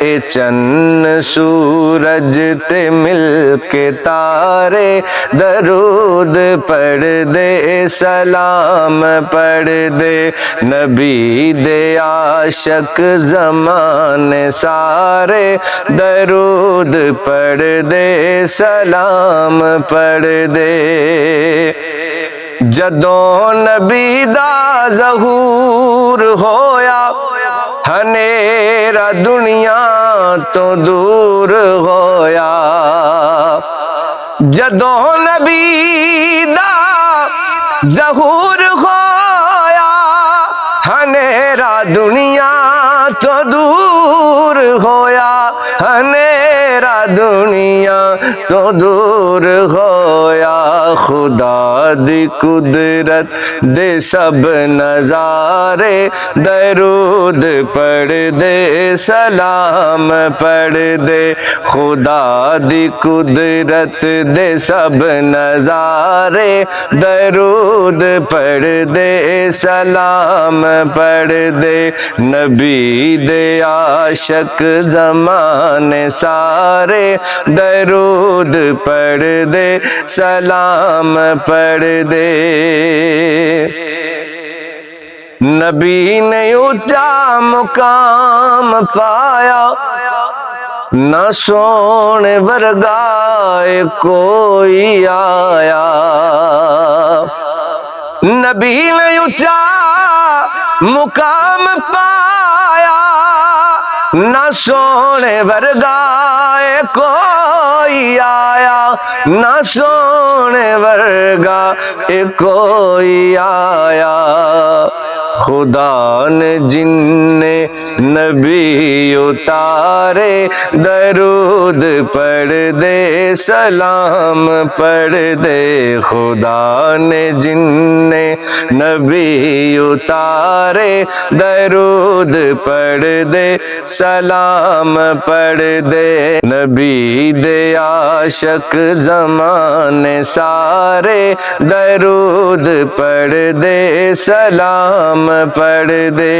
اے چند سورج تے مل کے تارے درود پڑھ دے سلام پڑھ دے نبی دے عاشق زمانے سارے درود پڑھ دے سلام پڑھ دے جدوں نبی دا ظہور ہویا ہنیرا دنیا تو دور ہویا جدوں نبی دا ظہور ہویا ہنیرا دنیا تو دور ہویا ہنیرا دنیا تو دور ہویا خدا دی قدرت دے سب نظارے درود پڑھ دے سلام پڑھ دے خدا دی قدرت دے سب نظارے درود پڑھ دے سلام پڑھ دے نبی دے عاشق زمانے سارے درود پڑھ دے سلام پڑھ دے نبی نے اونچا مقام پایا نہ سونے ورگا کوئی آیا نبی نے اونچا مقام پایا نہ سونے ورگا کوئی آیا نہ سونے ورگا کوئی آیا خدا نے جن نے نبی اتارے درود پڑھ دے سلام پڑھ دے خدا نے جن نے نبی اتارے درود پڑھ دے سلام پڑھ دے نبی دے عاشق زمانے سارے درود پڑھ دے سلام پڑھ دے